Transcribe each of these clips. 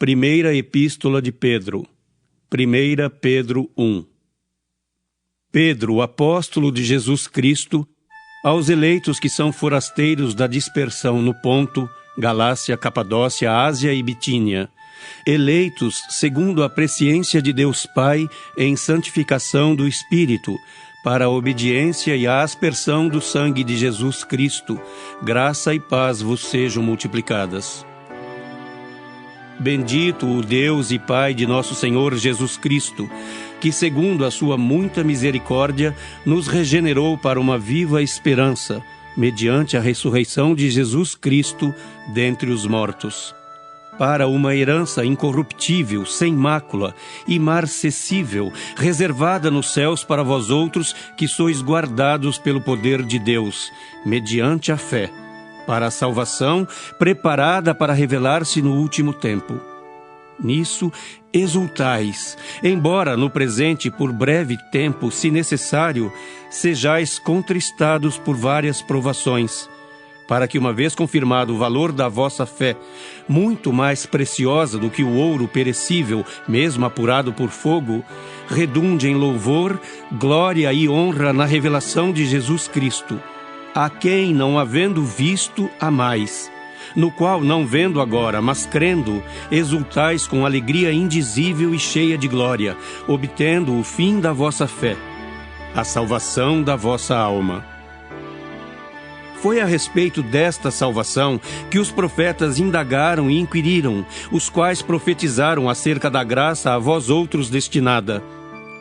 Primeira Epístola de Pedro. 1 Pedro 1. Pedro, apóstolo de Jesus Cristo, aos eleitos que são forasteiros da dispersão no Ponto, Galácia, Capadócia, Ásia e Bitínia, eleitos segundo a presciência de Deus Pai em santificação do Espírito, para a obediência e a aspersão do sangue de Jesus Cristo, graça e paz vos sejam multiplicadas. Bendito o Deus e Pai de nosso Senhor Jesus Cristo, que segundo a sua muita misericórdia nos regenerou para uma viva esperança, mediante a ressurreição de Jesus Cristo dentre os mortos, para uma herança incorruptível, sem mácula, imarcessível, reservada nos céus para vós outros que sois guardados pelo poder de Deus, mediante a fé, para a salvação preparada para revelar-se no último tempo. Nisso exultais, embora no presente por breve tempo, se necessário, sejais contristados por várias provações, para que, uma vez confirmado o valor da vossa fé, muito mais preciosa do que o ouro perecível, mesmo apurado por fogo, redunde em louvor, glória e honra na revelação de Jesus Cristo, a quem, não havendo visto, amais, no qual, não vendo agora, mas crendo, exultais com alegria indizível e cheia de glória, obtendo o fim da vossa fé, a salvação da vossa alma. Foi a respeito desta salvação que os profetas indagaram e inquiriram, os quais profetizaram acerca da graça a vós outros destinada,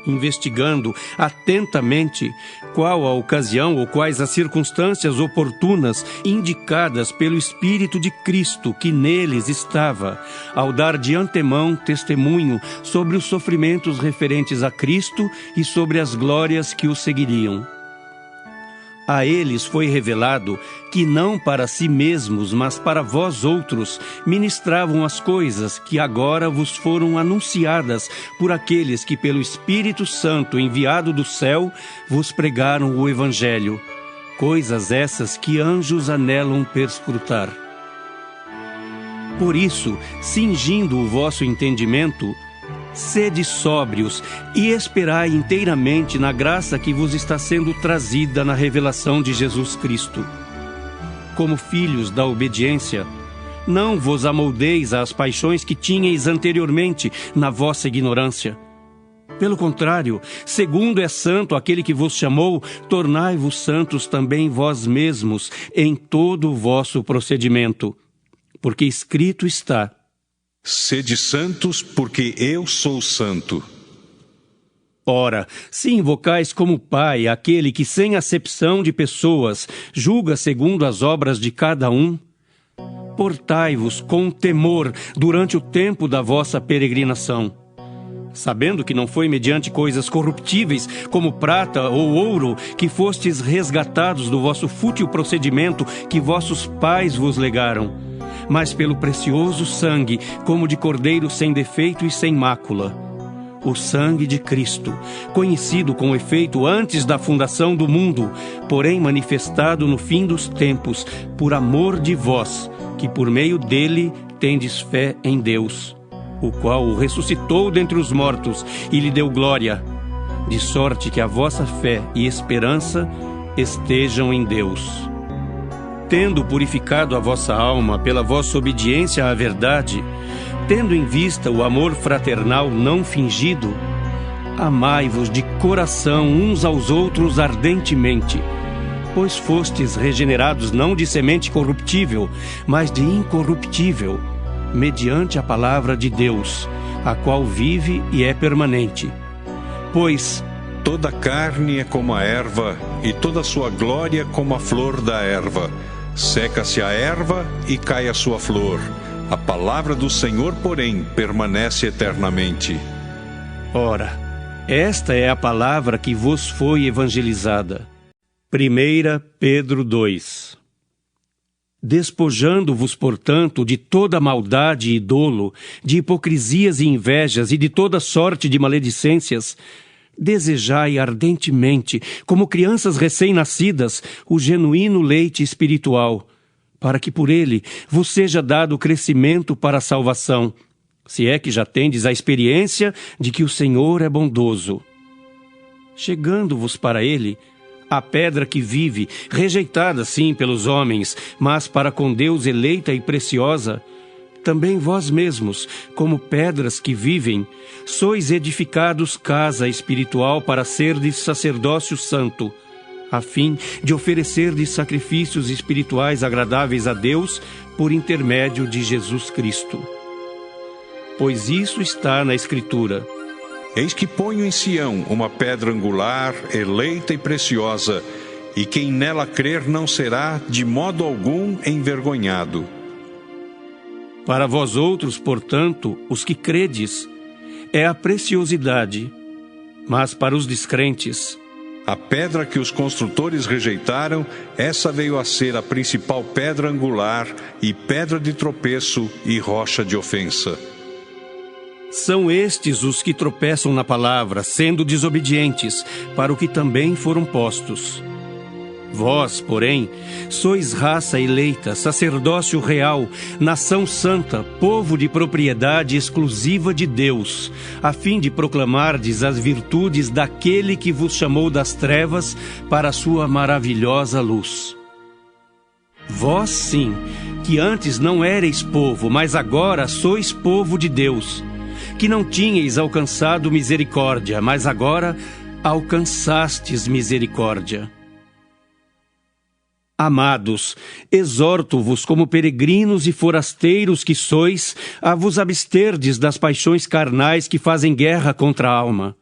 investigando atentamente qual a ocasião ou quais as circunstâncias oportunas indicadas pelo Espírito de Cristo que neles estava, ao dar de antemão testemunho sobre os sofrimentos referentes a Cristo e sobre as glórias que o seguiriam. A eles foi revelado que não para si mesmos, mas para vós outros, ministravam as coisas que agora vos foram anunciadas por aqueles que pelo Espírito Santo enviado do céu vos pregaram o Evangelho, coisas essas que anjos anelam perscrutar. Por isso, cingindo o vosso entendimento, sede sóbrios e esperai inteiramente na graça que vos está sendo trazida na revelação de Jesus Cristo. Como filhos da obediência, não vos amoldeis às paixões que tinhais anteriormente na vossa ignorância. Pelo contrário, segundo é santo aquele que vos chamou, tornai-vos santos também vós mesmos em todo o vosso procedimento. Porque escrito está: sede santos, porque eu sou santo. Ora, se invocais como Pai aquele que, sem acepção de pessoas, julga segundo as obras de cada um, portai-vos com temor durante o tempo da vossa peregrinação, sabendo que não foi mediante coisas corruptíveis, como prata ou ouro, que fostes resgatados do vosso fútil procedimento que vossos pais vos legaram, mas pelo precioso sangue, como de cordeiro sem defeito e sem mácula, o sangue de Cristo, conhecido com efeito antes da fundação do mundo, porém manifestado no fim dos tempos, por amor de vós, que por meio dele tendes fé em Deus, o qual o ressuscitou dentre os mortos e lhe deu glória, de sorte que a vossa fé e esperança estejam em Deus. Tendo purificado a vossa alma pela vossa obediência à verdade, tendo em vista o amor fraternal não fingido, amai-vos de coração uns aos outros ardentemente, pois fostes regenerados não de semente corruptível, mas de incorruptível, mediante a palavra de Deus, a qual vive e é permanente. Pois toda carne é como a erva, e toda a sua glória como a flor da erva. Seca-se a erva e cai a sua flor. A palavra do Senhor, porém, permanece eternamente. Ora, esta é a palavra que vos foi evangelizada. 1 Pedro 2. Despojando-vos, portanto, de toda maldade e dolo, de hipocrisias e invejas e de toda sorte de maledicências, desejai ardentemente, como crianças recém-nascidas, o genuíno leite espiritual, para que por ele vos seja dado crescimento para a salvação, se é que já tendes a experiência de que o Senhor é bondoso. Chegando-vos para ele, a pedra que vive, rejeitada sim pelos homens, mas para com Deus eleita e preciosa, também vós mesmos, como pedras que vivem, sois edificados casa espiritual para serdes sacerdócio santo, a fim de oferecerdes sacrifícios espirituais agradáveis a Deus por intermédio de Jesus Cristo. Pois isso está na Escritura: Eis que ponho em Sião uma pedra angular, eleita e preciosa, e quem nela crer não será, de modo algum, envergonhado. Para vós outros, portanto, os que credes, é a preciosidade, mas para os descrentes, a pedra que os construtores rejeitaram, essa veio a ser a principal pedra angular, e pedra de tropeço e rocha de ofensa. São estes os que tropeçam na palavra, sendo desobedientes, para o que também foram postos. Vós, porém, sois raça eleita, sacerdócio real, nação santa, povo de propriedade exclusiva de Deus, a fim de proclamardes as virtudes daquele que vos chamou das trevas para a sua maravilhosa luz. Vós, sim, que antes não éreis povo, mas agora sois povo de Deus, que não tinhais alcançado misericórdia, mas agora alcançastes misericórdia. Amados, exorto-vos como peregrinos e forasteiros que sois, a vos absterdes das paixões carnais que fazem guerra contra a alma.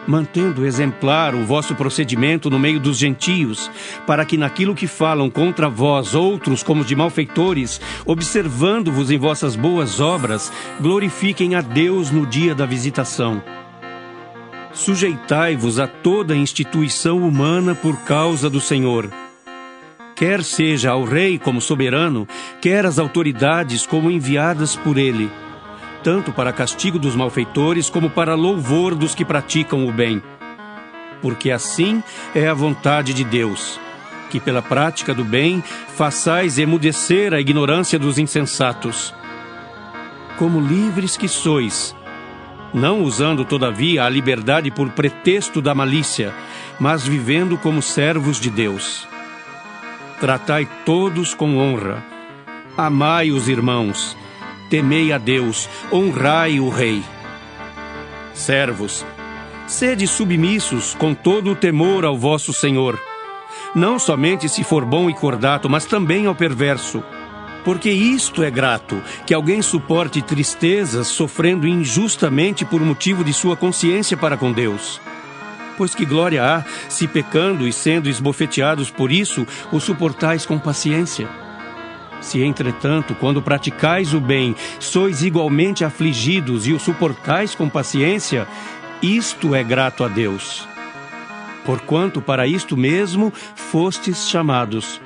Mantendo exemplar o vosso procedimento no meio dos gentios, para que naquilo que falam contra vós outros como de malfeitores, observando-vos em vossas boas obras, glorifiquem a Deus no dia da visitação. Sujeitai-vos a toda instituição humana por causa do Senhor, quer seja ao rei como soberano, quer às autoridades como enviadas por ele, tanto para castigo dos malfeitores como para louvor dos que praticam o bem. Porque assim é a vontade de Deus, que pela prática do bem façais emudecer a ignorância dos insensatos. Como livres que sois, não usando todavia a liberdade por pretexto da malícia, mas vivendo como servos de Deus. Tratai todos com honra, amai os irmãos, temei a Deus, honrai o Rei. Servos, sede submissos com todo o temor ao vosso Senhor, não somente se for bom e cordato, mas também ao perverso. Porque isto é grato, que alguém suporte tristezas, sofrendo injustamente por motivo de sua consciência para com Deus. Pois que glória há, se pecando e sendo esbofeteados por isso, o suportais com paciência. Se, entretanto, quando praticais o bem, sois igualmente afligidos e o suportais com paciência, isto é grato a Deus. Porquanto para isto mesmo fostes chamados,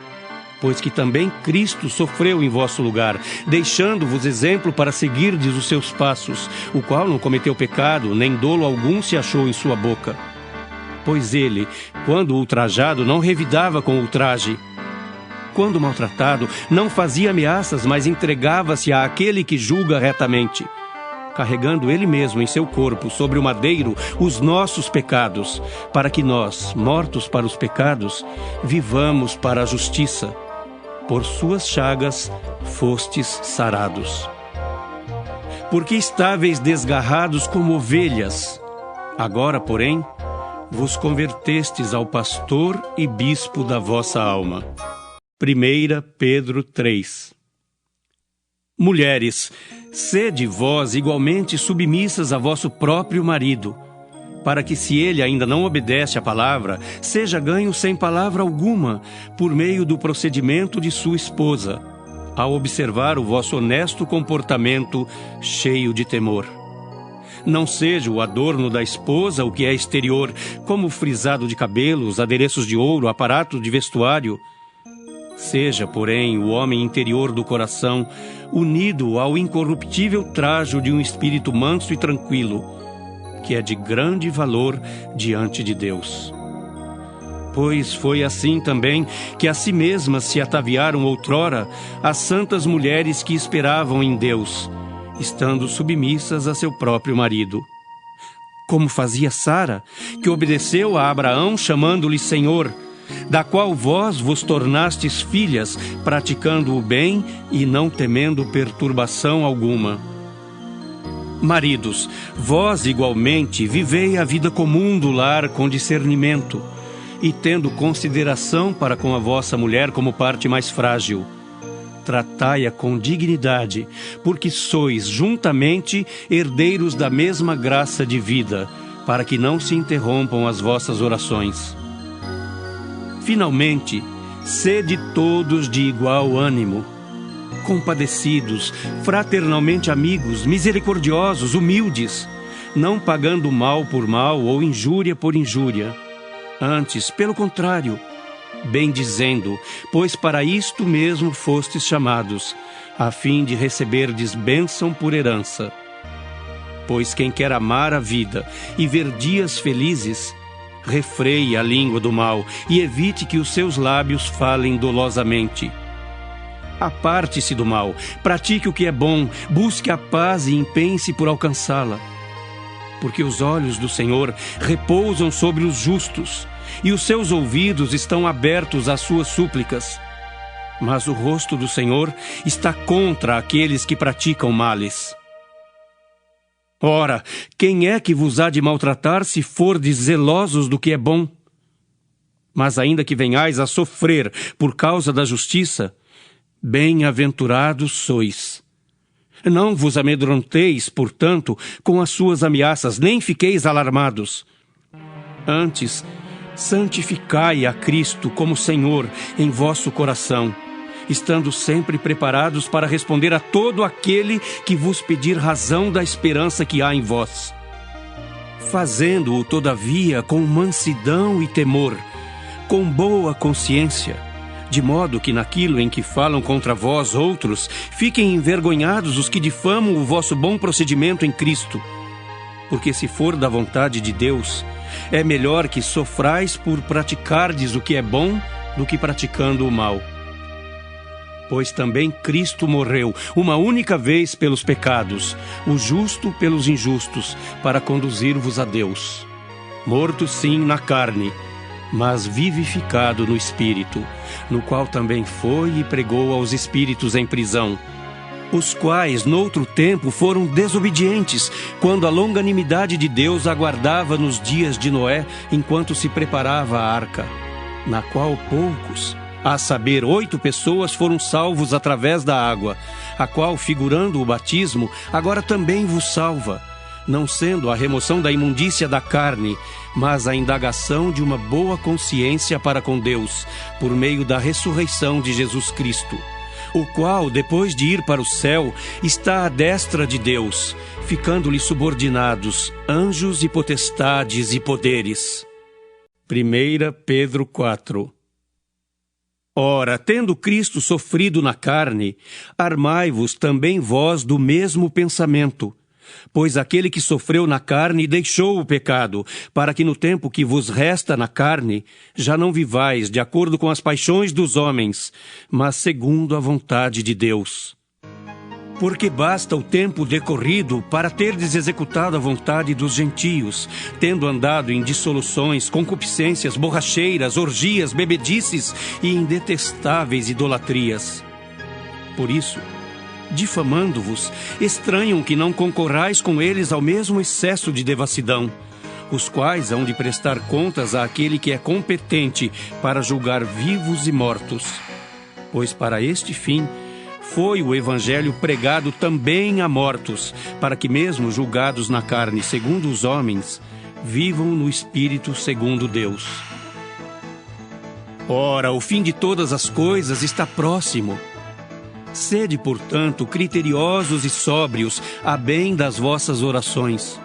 pois que também Cristo sofreu em vosso lugar, deixando-vos exemplo para seguirdes os seus passos, o qual não cometeu pecado, nem dolo algum se achou em sua boca. Pois ele, quando ultrajado, não revidava com ultraje. Quando maltratado, não fazia ameaças, mas entregava-se àquele que julga retamente, carregando ele mesmo em seu corpo sobre o madeiro os nossos pecados, para que nós, mortos para os pecados, vivamos para a justiça. Por suas chagas fostes sarados. Porque estáveis desgarrados como ovelhas, agora, porém, vos convertestes ao pastor e bispo da vossa alma. 1 Pedro 3. Mulheres, sede vós igualmente submissas a vosso próprio marido, para que, se ele ainda não obedece à palavra, seja ganho sem palavra alguma, por meio do procedimento de sua esposa, ao observar o vosso honesto comportamento cheio de temor. Não seja o adorno da esposa o que é exterior, como o frisado de cabelos, adereços de ouro, aparato de vestuário. Seja, porém, o homem interior do coração, unido ao incorruptível trajo de um espírito manso e tranquilo, que é de grande valor diante de Deus. Pois foi assim também que a si mesmas se ataviaram outrora as santas mulheres que esperavam em Deus, estando submissas a seu próprio marido. Como fazia Sara, que obedeceu a Abraão, chamando-lhe Senhor, da qual vós vos tornastes filhas, praticando o bem e não temendo perturbação alguma. Maridos, vós igualmente vivei a vida comum do lar com discernimento, e tendo consideração para com a vossa mulher como parte mais frágil. Tratai-a com dignidade, porque sois juntamente herdeiros da mesma graça de vida, para que não se interrompam as vossas orações. Finalmente, sede todos de igual ânimo, compadecidos, fraternalmente amigos, misericordiosos, humildes, não pagando mal por mal ou injúria por injúria. Antes, pelo contrário, bendizendo, pois para isto mesmo fostes chamados, a fim de receberdes bênção por herança. Pois quem quer amar a vida e ver dias felizes, refreie a língua do mal e evite que os seus lábios falem dolosamente. Aparte-se do mal, pratique o que é bom, busque a paz e empenhe-se por alcançá-la. Porque os olhos do Senhor repousam sobre os justos, e os seus ouvidos estão abertos às suas súplicas. Mas o rosto do Senhor está contra aqueles que praticam males. Ora, quem é que vos há de maltratar se fordes zelosos do que é bom? Mas ainda que venhais a sofrer por causa da justiça, bem-aventurados sois. Não vos amedronteis, portanto, com as suas ameaças, nem fiqueis alarmados. Antes, santificai a Cristo como Senhor em vosso coração, estando sempre preparados para responder a todo aquele que vos pedir razão da esperança que há em vós. Fazendo-o, todavia, com mansidão e temor, com boa consciência, de modo que naquilo em que falam contra vós outros, fiquem envergonhados os que difamam o vosso bom procedimento em Cristo. Porque se for da vontade de Deus, é melhor que sofrais por praticardes o que é bom do que praticando o mal. Pois também Cristo morreu uma única vez pelos pecados, o justo pelos injustos, para conduzir-vos a Deus. Morto sim na carne, mas vivificado no Espírito, no qual também foi e pregou aos espíritos em prisão, os quais, noutro tempo, foram desobedientes, quando a longanimidade de Deus aguardava nos dias de Noé, enquanto se preparava a arca, na qual poucos, a saber, 8 pessoas, foram salvos através da água, a qual, figurando o batismo, agora também vos salva, não sendo a remoção da imundícia da carne, mas a indagação de uma boa consciência para com Deus, por meio da ressurreição de Jesus Cristo, o qual, depois de ir para o céu, está à destra de Deus, ficando-lhe subordinados anjos e potestades e poderes. 1 Pedro 4. Ora, tendo Cristo sofrido na carne, armai-vos também vós do mesmo pensamento. Pois aquele que sofreu na carne deixou o pecado, para que no tempo que vos resta na carne, já não vivais de acordo com as paixões dos homens, mas segundo a vontade de Deus. Porque basta o tempo decorrido para terdes executado a vontade dos gentios, tendo andado em dissoluções, concupiscências, borracheiras, orgias, bebedices e em detestáveis idolatrias. Por isso, difamando-vos, estranham que não concorrais com eles ao mesmo excesso de devassidão, os quais hão de prestar contas àquele que é competente para julgar vivos e mortos. Pois para este fim foi o Evangelho pregado também a mortos, para que mesmo julgados na carne segundo os homens, vivam no Espírito segundo Deus. Ora, o fim de todas as coisas está próximo. Sede, portanto, criteriosos e sóbrios, a bem das vossas orações.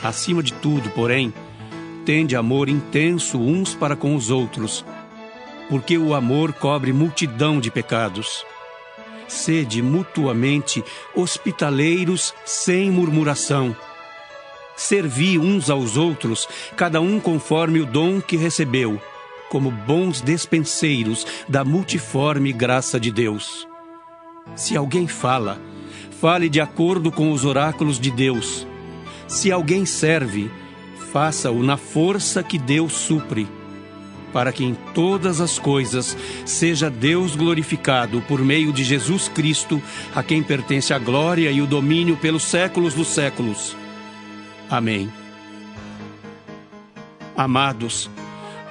Acima de tudo, porém, tende amor intenso uns para com os outros, porque o amor cobre multidão de pecados. Sede mutuamente hospitaleiros sem murmuração. Servi uns aos outros, cada um conforme o dom que recebeu, como bons despenseiros da multiforme graça de Deus. Se alguém fala, fale de acordo com os oráculos de Deus. Se alguém serve, faça-o na força que Deus supre, para que em todas as coisas seja Deus glorificado por meio de Jesus Cristo, a quem pertence a glória e o domínio pelos séculos dos séculos. Amém. Amados,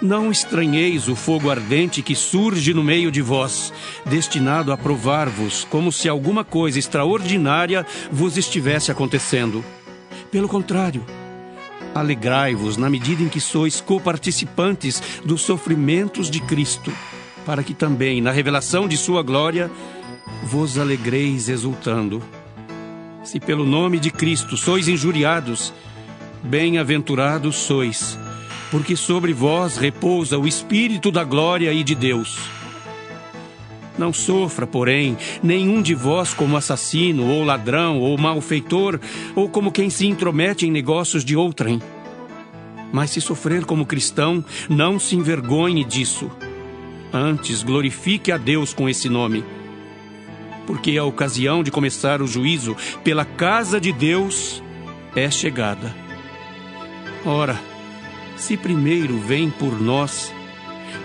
não estranheis o fogo ardente que surge no meio de vós, destinado a provar-vos, como se alguma coisa extraordinária vos estivesse acontecendo. Pelo contrário, alegrai-vos na medida em que sois coparticipantes dos sofrimentos de Cristo, para que também, na revelação de sua glória, vos alegreis exultando. Se pelo nome de Cristo sois injuriados, bem-aventurados sois, porque sobre vós repousa o Espírito da glória e de Deus. Não sofra, porém, nenhum de vós como assassino, ou ladrão, ou malfeitor, ou como quem se intromete em negócios de outrem. Mas se sofrer como cristão, não se envergonhe disso. Antes, glorifique a Deus com esse nome. Porque a ocasião de começar o juízo pela casa de Deus é chegada. Ora, se primeiro vem por nós,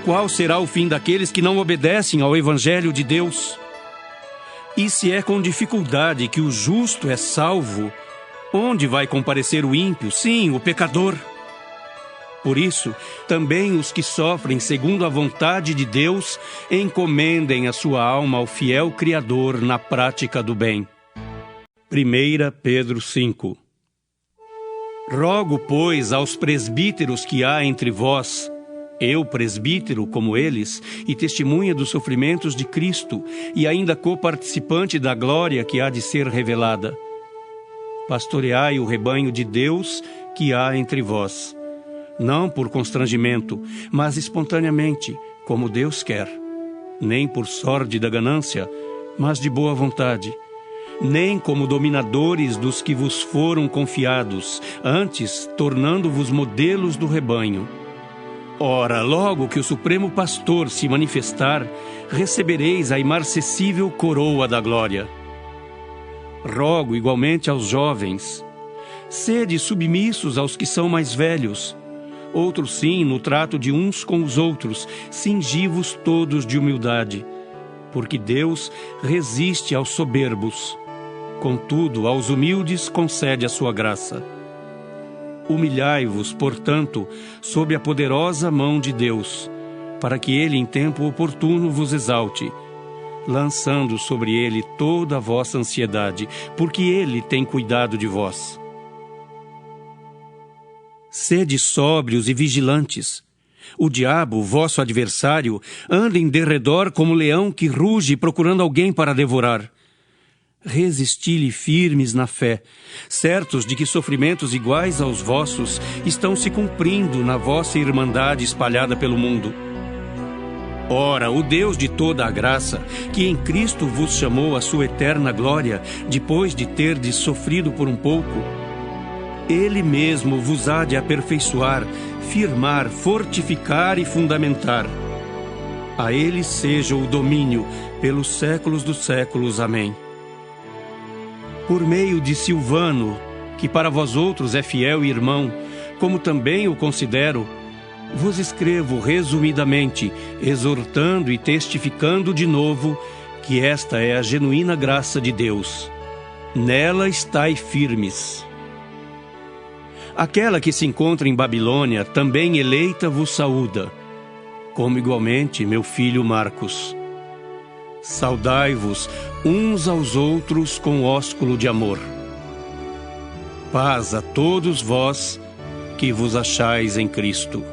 qual será o fim daqueles que não obedecem ao Evangelho de Deus? E se é com dificuldade que o justo é salvo, onde vai comparecer o ímpio, sim, o pecador? Por isso, também os que sofrem segundo a vontade de Deus, encomendem a sua alma ao fiel Criador na prática do bem. 1 Pedro 5. Rogo, pois, aos presbíteros que há entre vós, eu, presbítero, como eles, e testemunha dos sofrimentos de Cristo, e ainda coparticipante da glória que há de ser revelada. Pastoreai o rebanho de Deus que há entre vós, não por constrangimento, mas espontaneamente, como Deus quer, nem por sórdida ganância, mas de boa vontade, nem como dominadores dos que vos foram confiados, antes tornando-vos modelos do rebanho. Ora, logo que o Supremo Pastor se manifestar, recebereis a imarcessível coroa da glória. Rogo igualmente aos jovens, sede submissos aos que são mais velhos. Outros sim, no trato de uns com os outros, cingi-vos todos de humildade, porque Deus resiste aos soberbos. Contudo, aos humildes concede a sua graça. Humilhai-vos, portanto, sob a poderosa mão de Deus, para que Ele em tempo oportuno vos exalte, lançando sobre Ele toda a vossa ansiedade, porque Ele tem cuidado de vós. Sede sóbrios e vigilantes. O diabo, vosso adversário, anda em derredor como leão que ruge procurando alguém para devorar. Resisti-lhe firmes na fé, certos de que sofrimentos iguais aos vossos estão se cumprindo na vossa irmandade espalhada pelo mundo. Ora, o Deus de toda a graça, que em Cristo vos chamou à sua eterna glória, depois de terdes sofrido por um pouco, Ele mesmo vos há de aperfeiçoar, firmar, fortificar e fundamentar. A Ele seja o domínio pelos séculos dos séculos. Amém. Por meio de Silvano, que para vós outros é fiel e irmão, como também o considero, vos escrevo resumidamente, exortando e testificando de novo que esta é a genuína graça de Deus. Nela estai firmes. Aquela que se encontra em Babilônia, também eleita, vos saúda, como igualmente meu filho Marcos. Saudai-vos uns aos outros com ósculo de amor. Paz a todos vós que vos achais em Cristo.